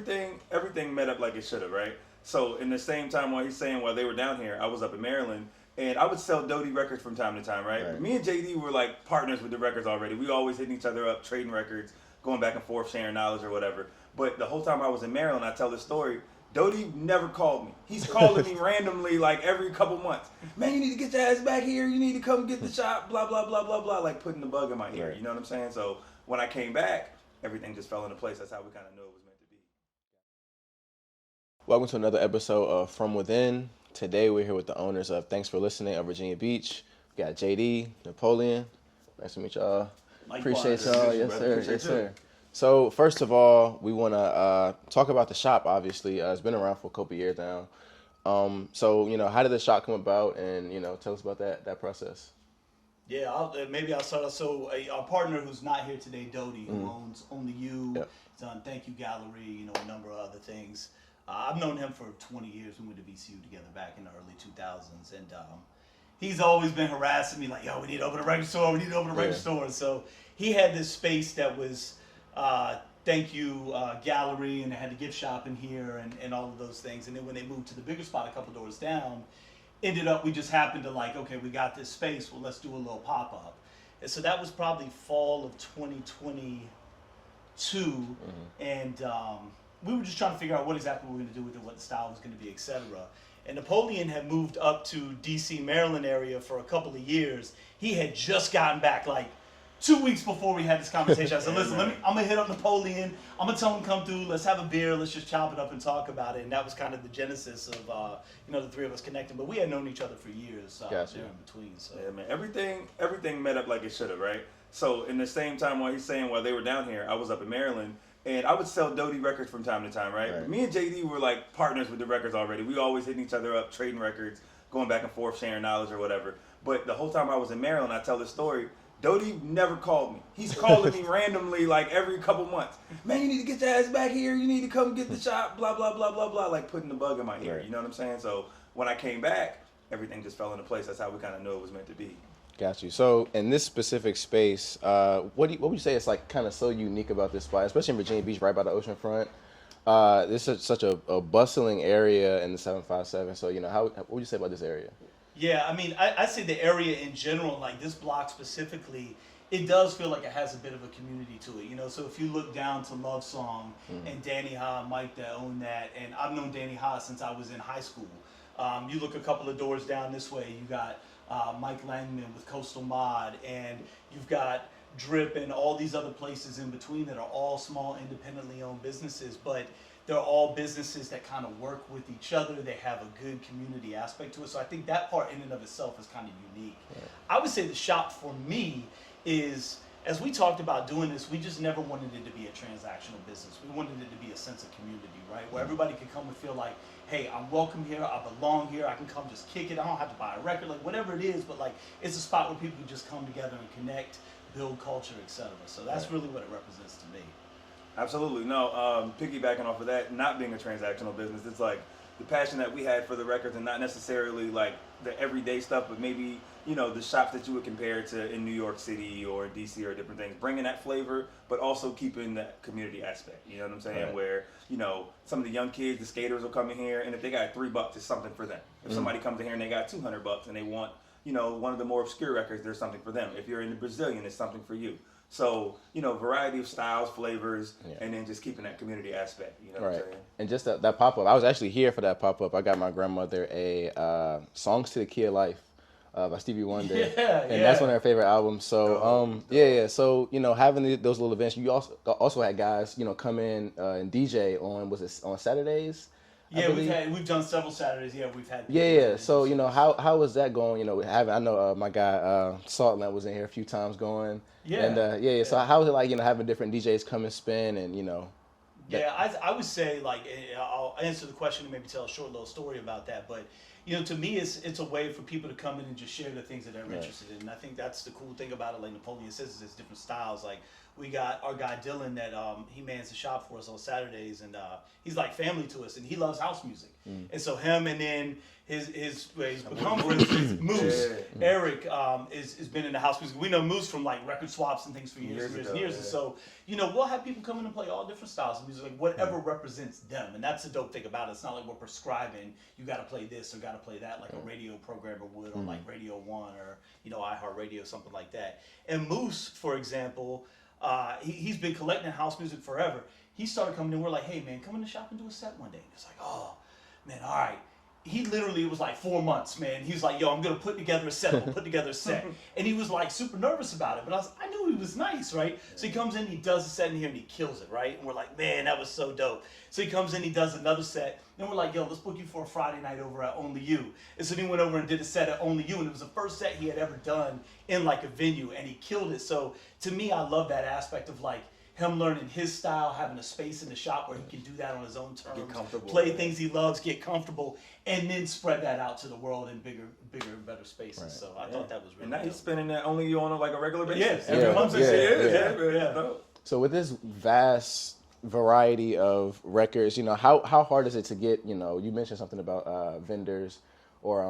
everything met up like it should have, right? So in the same time while he's saying while they were down here, I was up in Maryland, and I would sell Doddie records from time to time, right? But me and JD were like partners with the records already. We always hitting each other up, trading records, going back and forth, sharing knowledge or whatever. But the whole time I was in Maryland, I tell this story. Doddie never called me. He's calling me randomly like every couple months. Man, you need to get your ass back here. You need to come get the shop. Blah blah blah blah blah. Like putting the bug in my ear. You know what I'm saying? So when I came back, everything just fell into place. That's how we kind of knew it was meant to be. Welcome to another episode of From Within. Today we're here with the owners of Thanks for Listening of Virginia Beach. We got JD, Napoleon. Nice to meet y'all. Appreciate y'all. Yes, sir. Yes, sir. So first of all, we want to talk about the shop. Obviously, it's been around for a couple years now. So how did the shop come about, and tell us about that process. Yeah, I'll start off. So our partner who's not here today, Doddie, who owns Only You, he's done Thank You Gallery, a number of other things. I've known him for 20 years. We went to VCU together back in the early 2000s, and he's always been harassing me like, "Yo, we need to open a record store. We need to open a record store." So he had this space that was Thank You Gallery, and they had the gift shop in here and all of those things. And then when they moved to the bigger spot a couple doors down, we just happened to okay, we got this space, well, let's do a little pop-up. And so that was probably fall of 2022. And we were just trying to figure out what exactly we were going to do with it, what the style was going to be, etc. And Napoleon had moved up to DC, Maryland area for a couple of years. He had just gotten back 2 weeks before we had this conversation. I said, listen, I'm going to hit up Napoleon. I'm going to tell him come through. Let's have a beer. Let's just chop it up and talk about it. And that was kind of the genesis of, the three of us connecting. But we had known each other for years there in between. So. Yeah, man. Everything met up like it should have, right? So in the same time while he's saying while they were down here, I was up in Maryland, and I would sell Doddie records from time to time, right? But me and JD were like partners with the records already. We always hitting each other up, trading records, going back and forth, sharing knowledge or whatever. But the whole time I was in Maryland, I tell this story. Doddie never called me. He's calling me randomly like every couple months. Man, you need to get your ass back here. You need to come get the shop. Blah blah blah blah blah. Like putting the bug in my ear. You know what I'm saying? So when I came back, everything just fell into place. That's how we kind of knew it was meant to be. Got you. So in this specific space, what would you say is kind of so unique about this spot, especially in Virginia Beach, right by the ocean front? This is such a bustling area in the 757. So what would you say about this area? Yeah, I mean, I say the area in general, like this block specifically, it does feel like it has a bit of a community to it, So if you look down to Love Song and Danny Ha and Mike that own that, and I've known Danny Ha since I was in high school. You look a couple of doors down this way, you got Mike Langman with Coastal Mod, and you've got Drip and all these other places in between that are all small, independently owned businesses, but they're all businesses that kind of work with each other. They have a good community aspect to it. So I think that part in and of itself is kind of unique. I would say the shop for me is, as we talked about doing this, we just never wanted it to be a transactional business. We wanted it to be a sense of community, right? Where everybody could come and feel like, hey, I'm welcome here, I belong here, I can come just kick it, I don't have to buy a record, whatever it is, but it's a spot where people can just come together and connect, build culture, etc. So that's really what it represents to me. Absolutely. No, piggybacking off of that, not being a transactional business, it's the passion that we had for the records, and not necessarily the everyday stuff, but maybe, the shops that you would compare to in New York City or DC or different things, bringing that flavor, but also keeping that community aspect. You know what I'm saying? Right. Where, some of the young kids, the skaters will come in here, and if they got $3, it's something for them. If somebody comes in here and they got $200 and they want, one of the more obscure records, there's something for them. If you're in the Brazilian, it's something for you. So, variety of styles, flavors, and then just keeping that community aspect, what I'm saying? And just that pop-up, I was actually here for that pop-up. I got my grandmother a Songs to the Key of Life by Stevie Wonder. And that's one of her favorite albums. So, So, having those little events, you also had guys, come in and DJ on Saturdays? Yeah, we've done several Saturdays. Yeah, we've had. So how was that going? I know my guy Saltland was in here a few times going. And So how was it having different DJs come and spin and I would say I'll answer the question and maybe tell a short little story about that. But to me, it's a way for people to come in and just share the things that they're interested in. And I think that's the cool thing about it. Like Napoleon says, it's different styles. we got our guy Dylan that he mans the shop for us on Saturdays, and he's like family to us, and he loves house music. And so him, and then his become friends, Moose, Eric, has been in the house music. We know Moose from like record swaps and things for years and years. And so, you know, we'll have people come in and play all different styles of music, like whatever represents them. And that's the dope thing about it. It's not like we're prescribing, you got to play this or got to play that, like a radio programmer would, or like Radio 1 or, you know, iHeartRadio, something like that. And Moose, for example, he's been collecting house music forever. He started coming in, we're like, hey man, come in the shop and do a set one day. And it's like, oh man, all right. He literally, it was like 4 months, man. He was like, yo, I'm going to put together a set. We'll put together a set. And he was like super nervous about it. But I knew he was nice, right? So he comes in, he does a set in here, and he kills it, right? And we're like, man, that was so dope. So he comes in, he does another set. Then we're like, yo, let's book you for a Friday night over at Only You. And so he went over and did a set at Only You. And it was the first set he had ever done in like a venue. And he killed it. So to me, I love that aspect of like, him learning his style, having a space in the shop where he can do that on his own terms, play things he loves, get comfortable, and then spread that out to the world in bigger and better spaces. Right. So I thought that was really And now dope. he's spinning that Only You on like a regular basis. Yeah, every month. So with this vast variety of records, you know, how hard is it to get, you know, you mentioned something about vendors or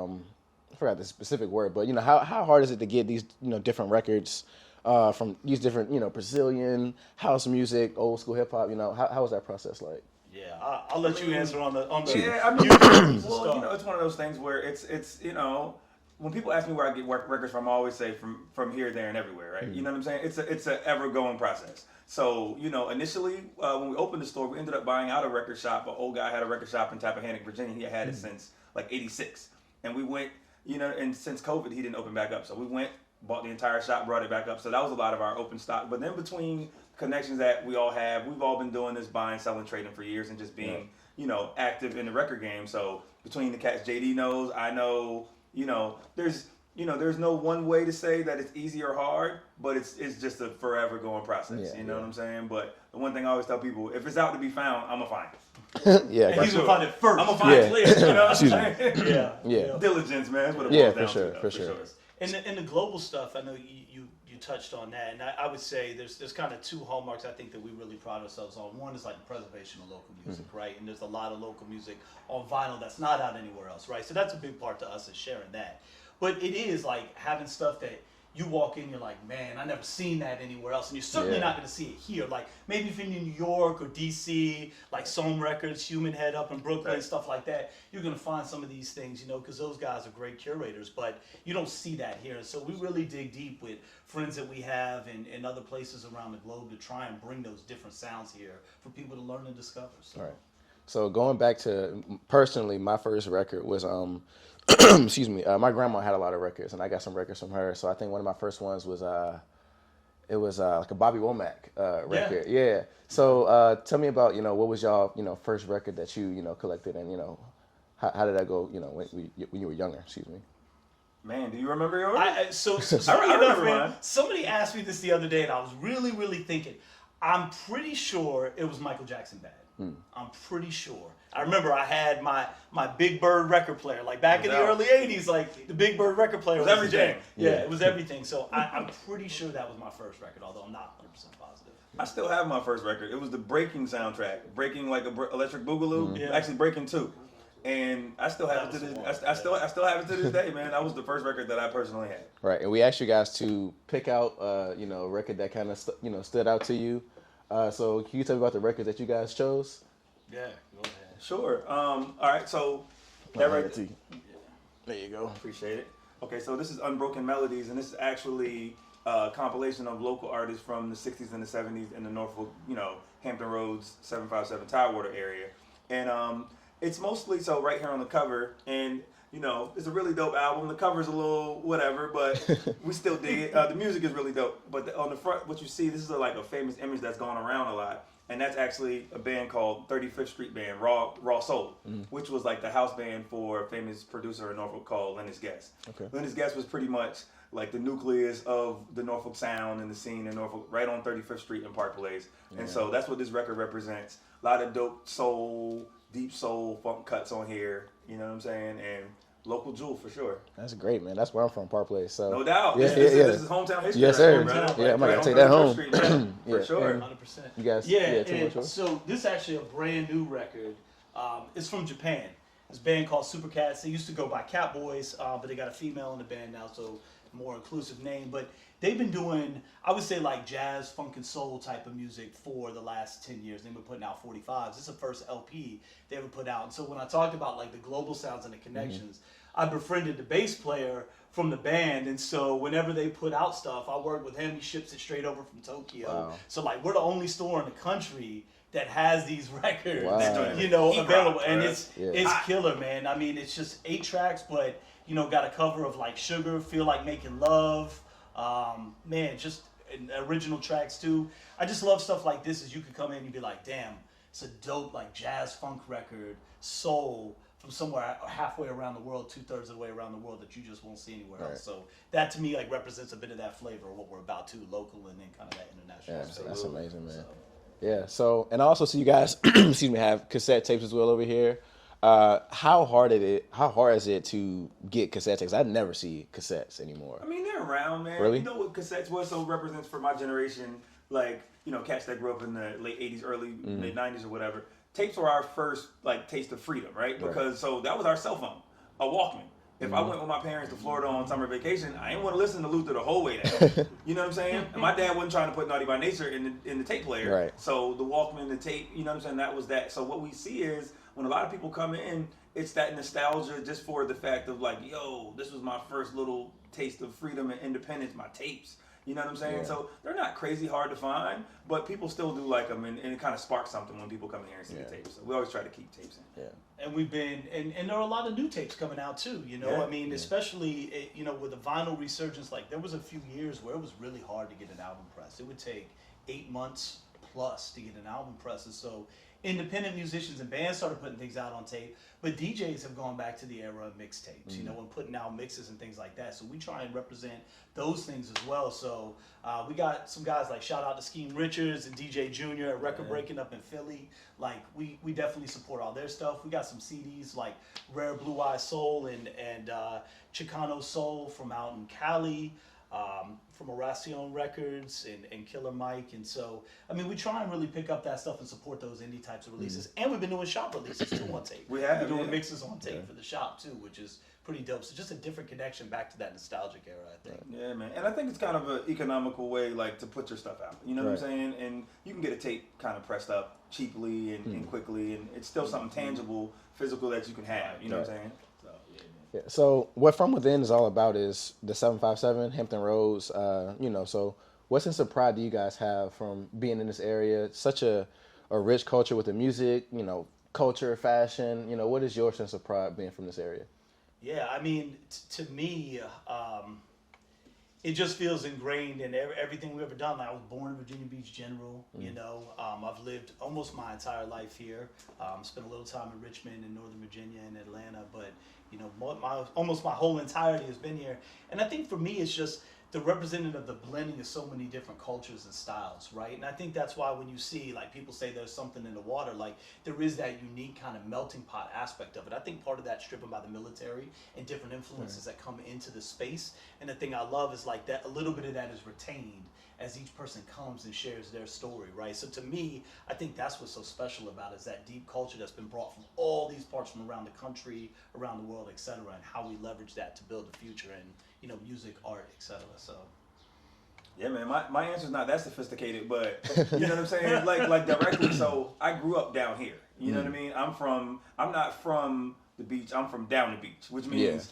I forgot the specific word, but you know, how hard is it to get these, you know, different records from these different, you know, Brazilian, house music, old school hip hop, you know, how was that process like? Yeah, I'll let you answer on the. Yeah, I mean, well, you know, it's one of those things where it's you know, when people ask me where I get records from, I always say from here, there, and everywhere, right? You know what I'm saying? It's a ever going process. So you know, initially when we opened the store, we ended up buying out a record shop. An old guy had a record shop in Tappahannock, Virginia. He had it since like '86, and we went, you know, and since COVID, he didn't open back up. So we went, bought the entire shop, brought it back up. So that was a lot of our open stock. But then between connections that we all have, we've all been doing this buying, selling, trading for years and just being, you know, active in the record game. So between the cats JD knows, I know, you know, there's no one way to say that it's easy or hard, but it's just a forever going process. You know what I'm saying? But the one thing I always tell people, if it's out to be found, I'm gonna find it. And he's gonna find it first. I'm gonna find it later. You know what I'm saying? Yeah. Diligence, man. That's what it boils down to. For sure. And the global stuff, I know you touched on that, and I would say there's kind of two hallmarks I think that we really pride ourselves on. One is like the preservation of local music, right? And there's a lot of local music on vinyl that's not out anywhere else, right? So that's a big part to us is sharing that. But it is like having stuff that you walk in, you're like, man, I never seen that anywhere else. And you're certainly not going to see it here. Like maybe if you're in New York or DC, like Sohm Records, Human Head up in Brooklyn, stuff like that, you're going to find some of these things, you know, because those guys are great curators. But you don't see that here. So we really dig deep with friends that we have in other places around the globe to try and bring those different sounds here for people to learn and discover. So. All right. So going back to, personally, my first record was, excuse me, my grandma had a lot of records, and I got some records from her. So I think one of my first ones was, it was like a Bobby Womack record. Yeah. So tell me about, you know, what was y'all, you know, first record that you know, collected, and, you know, how did that go, you know, when you were younger, excuse me? Man, do you remember yours? So I remember man, somebody asked me this the other day, and I was really, really thinking. I'm pretty sure it was Michael Jackson Bad. I'm pretty sure. I remember I had my Big Bird record player, like back in the early 80s, like the Big Bird record player was everything. Yeah, it was everything. So I'm pretty sure that was my first record, although I'm not 100% positive. I still have my first record. It was the Breaking soundtrack. Breaking like Electric Boogaloo. Actually Breaking 2. And I still have it to this. I still have it to this day, man. That was the first record that I personally had. Right, and we asked you guys to pick out, you know, a record that kind of stood out to you. So can you tell me about the records that you guys chose? Yeah, go ahead. Sure. All right. So that right. There you go. Appreciate it. Okay, so this is Unbroken Melodies, and this is actually a compilation of local artists from the 60s and the 70s in the Norfolk, you know, Hampton Roads, 757 Tidewater area. And it's mostly so right here on the cover, and you know, it's a really dope album. The cover's a little whatever, but we still dig it. The music is really dope. But on the front, what you see, this is like a famous image that's gone around a lot. And that's actually a band called 35th Street Band, Raw Soul, which was like the house band for a famous producer in Norfolk called Lennox Guest. Okay. Lennox Guest was pretty much like the nucleus of the Norfolk sound and the scene in Norfolk, right on 35th Street and Park Place. Yeah. And so that's what this record represents. A lot of dope soul, deep soul, funk cuts on here, you know what I'm saying? And local jewel for sure. That's great, man. That's where I'm from, Park Place. So no doubt. Yeah, This is hometown history. Yes, sir. Right, yeah, I'm gonna take on that home. Street, for sure. 100%. You guys, So this is actually a brand new record. It's from Japan. This band called Super Cats. They used to go by Cat Boys, but they got a female in the band now, so more inclusive name. But they've been doing, I would say, like jazz, funk, and soul type of music for the last 10 years. They've been putting out 45s. This is the first LP they ever put out. And so when I talked about like the global sounds and the connections, I befriended the bass player from the band, and so whenever they put out stuff, I work with him. He ships it straight over from Tokyo. Wow. So like we're the only store in the country that has these records, Wow. you know, available, and right? it's killer, man. I mean, it's just 8 tracks, but you know, got a cover of like Sugar, Feel Like Making Love, man, just original tracks too. I just love stuff like this. As you could come in and be like, damn, it's a dope like jazz funk record, soul from somewhere halfway around the world, 2/3 of the way around the world that you just won't see anywhere else. So that to me like represents a bit of that flavor of what we're about too, local and then kind of that international. Yeah, space. that's amazing, man. So. Yeah. So, and I also see you guys, excuse me, have cassette tapes as well over here. How hard is it to get cassette tapes? I never see cassettes anymore. I mean, they're around, man. Really? You know what cassettes was? So represents for my generation, like, you know, cats that grew up in the late 80s, early mid 90s or whatever. Tapes were our first, like, taste of freedom, right? Because, so that was our cell phone, a Walkman. If I went with my parents to Florida on summer vacation, I didn't want to listen to Luther the whole way there. You know what I'm saying? And my dad wasn't trying to put Naughty by Nature in the tape player. Right. So the Walkman, the tape, you know what I'm saying? That was that. So what we see is when a lot of people come in, it's that nostalgia just for the fact of like, yo, this was my first little taste of freedom and independence, my tapes. You know what I'm saying? Yeah. So they're not crazy hard to find, but people still do like them, and it kind of sparks something when people come in here and see the tapes. So we always try to keep tapes in. Yeah. And we've been, and there are a lot of new tapes coming out too, you know? Yeah. I mean, especially, you know, with the vinyl resurgence, like there was a few years where it was really hard to get an album pressed. It would take 8 months plus to get an album pressed. And so independent musicians and bands started putting things out on tape, but DJs have gone back to the era of mixtapes, you know, and putting out mixes and things like that. So we try and represent those things as well. So we got some guys like shout out to Scheme Richards and DJ Junior at Record Breaking up in Philly. Like we definitely support all their stuff. We got some CDs like Rare Blue Eye Soul and Chicano Soul from out in Cali. From Oracion Records and Killer Mike, and so I mean we try and really pick up that stuff and support those indie types of releases, and we've been doing shop releases too on tape. We have, We're doing mixes on tape for the shop too, which is pretty dope. So just a different connection back to that nostalgic era, I think. Yeah, man. And I think it's kind of an economical way, like, to put your stuff out. You know what I'm saying? And you can get a tape kind of pressed up cheaply and quickly, and it's still something tangible, physical that you can have. You know what I'm saying? So, yeah, man. Yeah. So what From Within is all about is the 757 Hampton Roads. You know, so what sense of pride do you guys have from being in this area? It's such a rich culture with the music, you know, culture, fashion. You know, what is your sense of pride being from this area? Yeah, I mean, to me, it just feels ingrained in everything we've ever done. Like, I was born in Virginia Beach General, you know. I've lived almost my entire life here. Spent a little time in Richmond and Northern Virginia and Atlanta, but, you know, almost my whole entirety has been here. And I think for me, it's just the representative of the blending of so many different cultures and styles, right? And I think that's why when you see, like, people say there's something in the water, like, there is that unique kind of melting pot aspect of it. I think part of that's driven by the military and different influences that come into the space. And the thing I love is, like, that a little bit of that is retained as each person comes and shares their story, right? So to me, I think that's what's so special about it, is that deep culture that's been brought from all these parts from around the country, around the world, et cetera, and how we leverage that to build the future in, you know, music, art, et cetera. So. Yeah, man, my answer's not that sophisticated, but you know what I'm saying? Like directly, so I grew up down here. You know what I mean? I'm not from the beach, I'm from down the beach, which means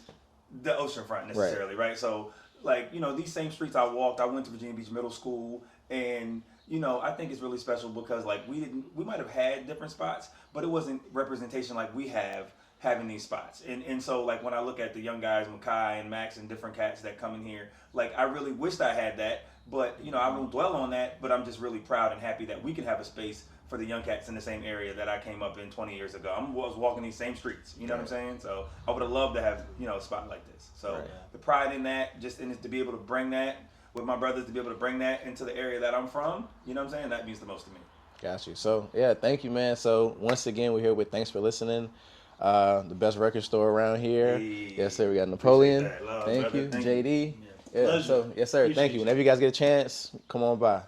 the oceanfront necessarily, right? So, like, you know, these same streets I went to Virginia Beach Middle School, and, you know, I think it's really special because, like, we might have had different spots, but it wasn't representation like we have having these spots. And so, like, when I look at the young guys, Makai and Max and different cats that come in here, like, I really wished I had that, but, you know, I won't dwell on that, but I'm just really proud and happy that we can have a space for the young cats in the same area that I came up in 20 years ago. I was walking these same streets, you know what I'm saying? So I would have loved to have, you know, a spot like this. So the pride in that, just in it, to be able to bring that with my brothers, to be able to bring that into the area that I'm from, you know what I'm saying? That means the most to me. Got you. So, yeah, thank you, man. So once again, we're here with Thanks for Listening. The best record store around here. Hey, yes, sir. We got Napoleon. Love, Thank brother. you, Thank JD. you. Yeah, so yes, sir. Appreciate Thank you. Whenever you guys get a chance, come on by.